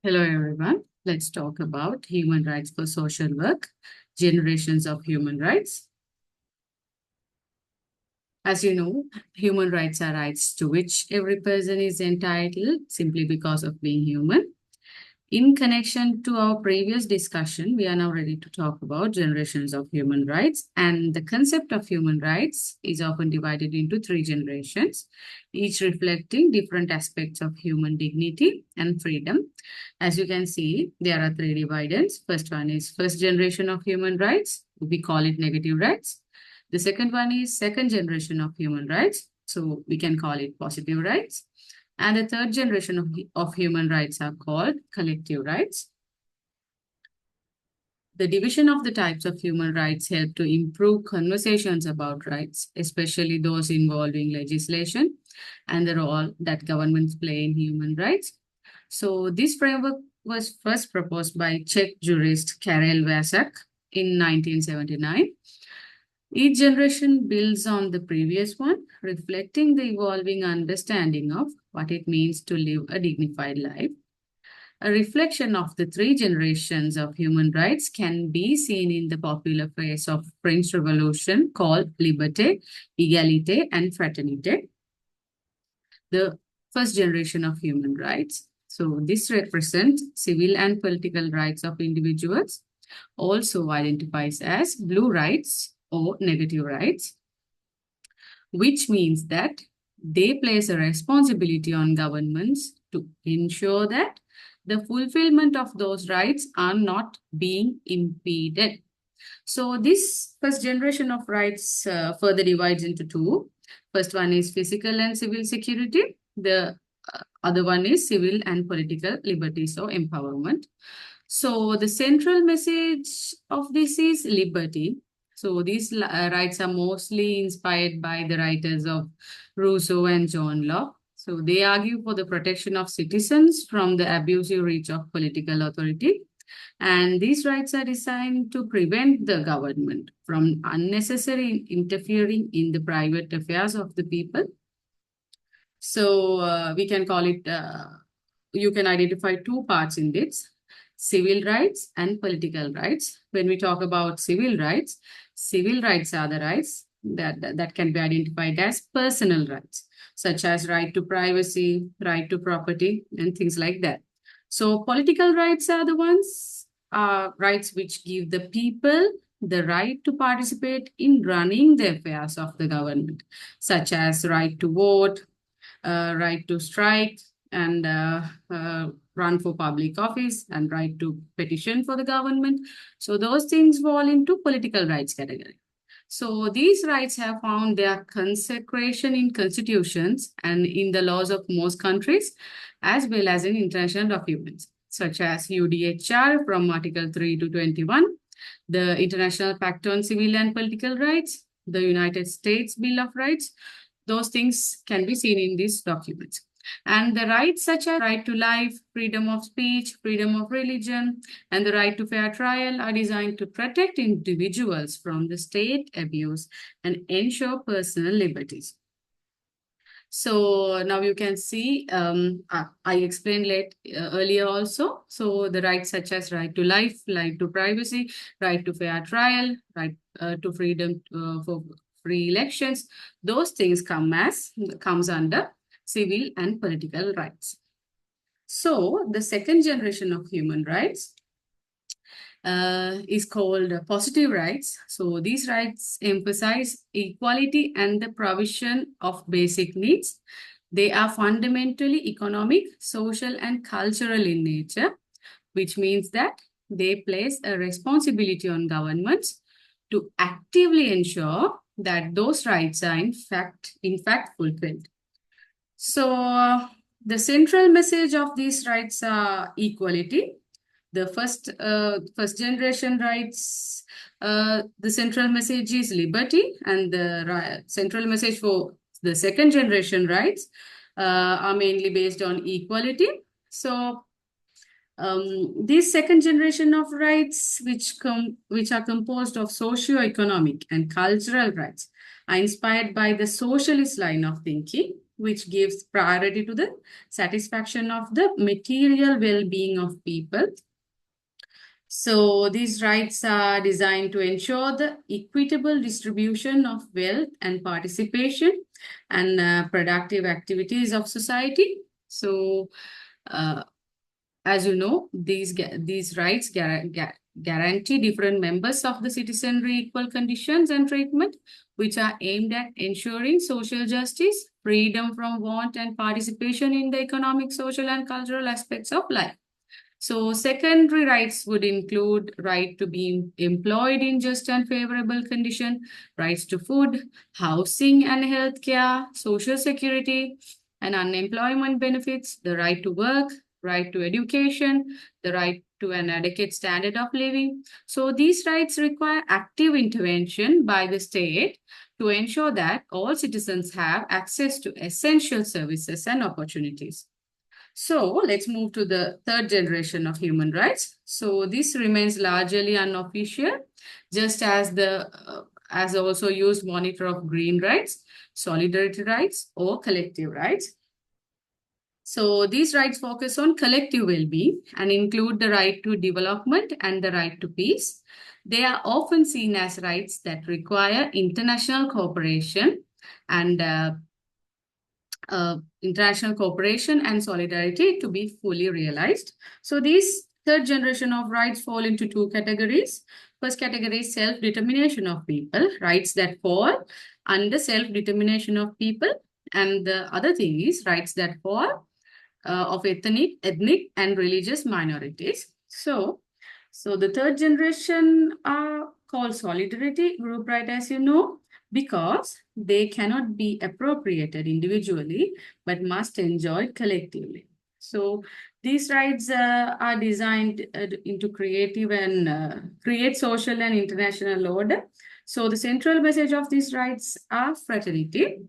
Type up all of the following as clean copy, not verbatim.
Hello, everyone. Let's talk about human rights for social work, generations of human rights. As you know, human rights are rights to which every person is entitled simply because of being human. In connection to our previous discussion, we are now ready to talk about generations of human rights. And the concept of human rights is often divided into three generations, each reflecting different aspects of human dignity and freedom. As you can see, there are three dividends. First one is first generation of human rights. We call it negative rights. The second one is second generation of human rights. So we can call it positive rights. And the third generation of human rights are called collective rights. The division of the types of human rights help to improve conversations about rights, especially those involving legislation and the role that governments play in human rights. So this framework was first proposed by Czech jurist Karel Vasek in 1979. Each generation builds on the previous one, reflecting the evolving understanding of what it means to live a dignified life. A reflection of the three generations of human rights can be seen in the popular phrase of French Revolution called liberté, égalité, and fraternité. The first generation of human rights. So this represents civil and political rights of individuals, also identifies as blue rights or negative rights, which means that they place a responsibility on governments to ensure that the fulfillment of those rights are not being impeded. So this first generation of rights further divides into two. First one is physical and civil security. The other one is civil and political liberties or empowerment. So the central message of this is liberty. So these rights are mostly inspired by the writers of Rousseau and John Locke. So they argue for the protection of citizens from the abusive reach of political authority. And these rights are designed to prevent the government from unnecessarily interfering in the private affairs of the people. So we can call it, you can identify two parts in this, civil rights and political rights. When we talk about civil rights are the rights that can be identified as personal rights, such as right to privacy, right to property, and things like that. So political rights are the ones, rights which give the people the right to participate in running the affairs of the government, such as right to vote, right to strike and run for public office, and right to petition for the government. So those things fall into political rights category. So these rights have found their consecration in constitutions and in the laws of most countries, as well as in international documents, such as UDHR from Article 3 to 21, the International Pact on Civil and Political Rights, the United States Bill of Rights. Those things can be seen in these documents. And the rights such as right to life, freedom of speech, freedom of religion, and the right to fair trial are designed to protect individuals from the state abuse and ensure personal liberties. So now you can see, I explained earlier also. So the rights such as right to life, right to privacy, right to fair trial, right to freedom for free elections, those things comes under civil and political rights. So the second generation of human rights is called positive rights. So these rights emphasize equality and the provision of basic needs. They are fundamentally economic, social, and cultural in nature, which means that they place a responsibility on governments to actively ensure that those rights are in fact fulfilled. So the central message of these rights are equality. The first generation rights, the central message is liberty, and the central message for the second generation rights are mainly based on equality. So these second generation of rights, which are composed of socio-economic and cultural rights, are inspired by the socialist line of thinking, which gives priority to the satisfaction of the material well-being of people. So these rights are designed to ensure the equitable distribution of wealth and participation and productive activities of society. So, as you know, these rights guarantee different members of the citizenry equal conditions and treatment, which are aimed at ensuring social justice, freedom from want, and participation in the economic, social, and cultural aspects of life. So secondary rights would include right to be employed in just and favorable condition, rights to food, housing and healthcare, social security and unemployment benefits, the right to work, right to education, the right to an adequate standard of living. So these rights require active intervention by the state to ensure that all citizens have access to essential services and opportunities. So let's move to the third generation of human rights. So this remains largely unofficial, just as also used monitor of green rights, solidarity rights, or collective rights. So these rights focus on collective well-being and include the right to development and the right to peace. They are often seen as rights that require international cooperation and international cooperation and solidarity to be fully realized. So these third generation of rights fall into two categories. First category is self-determination of people, rights that fall under self-determination of people. And the other thing is rights that fall of ethnic and religious minorities. So the third generation are called solidarity group right, as you know, because they cannot be appropriated individually, but must enjoyed collectively. So these rights are designed into creative and create social and international order. So the central message of these rights are fraternity.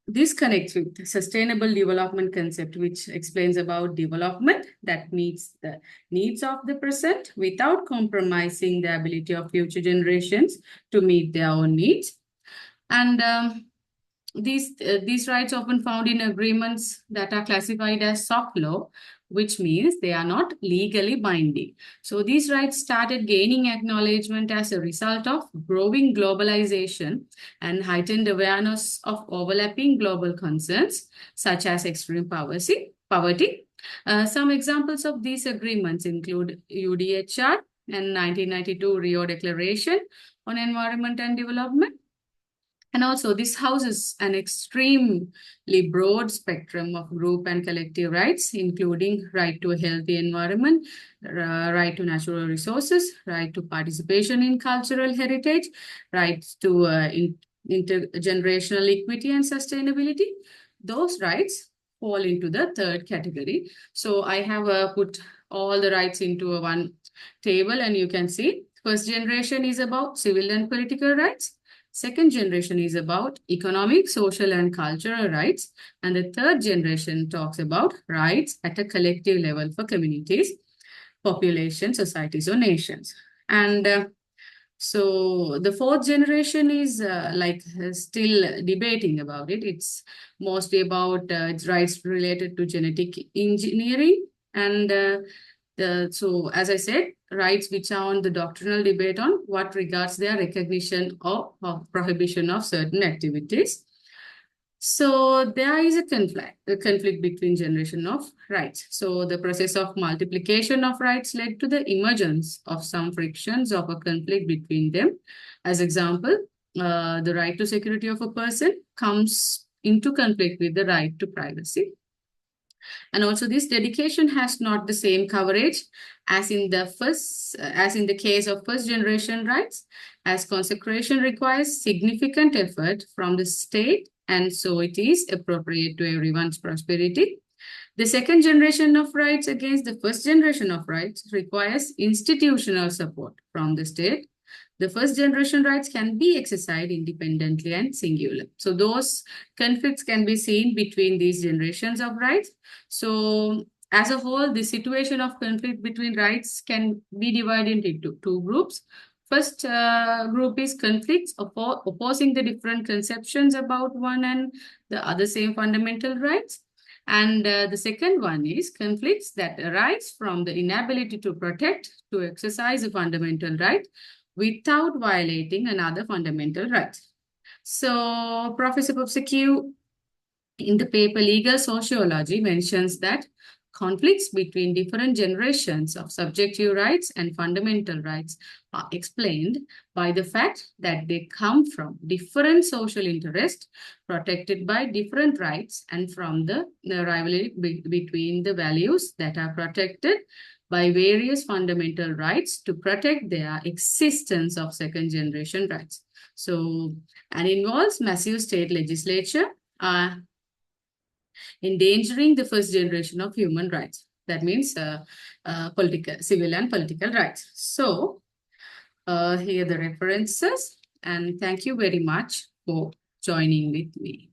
This connects with the sustainable development concept, which explains about development that meets the needs of the present without compromising the ability of future generations to meet their own needs. And these rights often found in agreements that are classified as soft law, which means they are not legally binding. So these rights started gaining acknowledgement as a result of growing globalization and heightened awareness of overlapping global concerns, such as extreme poverty. Some examples of these agreements include UDHR and 1992 Rio Declaration on Environment and Development. And also, this houses an extremely broad spectrum of group and collective rights, including right to a healthy environment, right to natural resources, right to participation in cultural heritage, rights to intergenerational equity and sustainability. Those rights fall into the third category. So I have put all the rights into one table, and you can see first generation is about civil and political rights. Second generation is about economic, social, and cultural rights. And the third generation talks about rights at a collective level for communities, population, societies, or nations. And so the fourth generation is still debating about it. It's mostly about its rights related to genetic engineering and so, as I said, rights which are on the doctrinal debate on what regards their recognition or prohibition of certain activities. So there is a conflict between generation of rights. So the process of multiplication of rights led to the emergence of some frictions of a conflict between them. As example, the right to security of a person comes into conflict with the right to privacy. And also this dedication has not the same coverage as in the case of first generation rights, as consecration requires significant effort from the state, and so it is appropriate to everyone's prosperity. The second generation of rights against the first generation of rights requires institutional support from the state. The first generation rights can be exercised independently and singular. So those conflicts can be seen between these generations of rights. So as a whole, the situation of conflict between rights can be divided into two groups. First group is conflicts, opposing the different conceptions about one and the other same fundamental rights. And the second one is conflicts that arise from the inability to protect, to exercise a fundamental right without violating another fundamental right. So Professor Popsecue in the paper Legal Sociology mentions that conflicts between different generations of subjective rights and fundamental rights are explained by the fact that they come from different social interests protected by different rights and from the rivalry between the values that are protected by various fundamental rights to protect their existence of second generation rights. So, and involves massive state legislature, endangering the first generation of human rights. That means political, civil and political rights. So here are the references, and thank you very much for joining with me.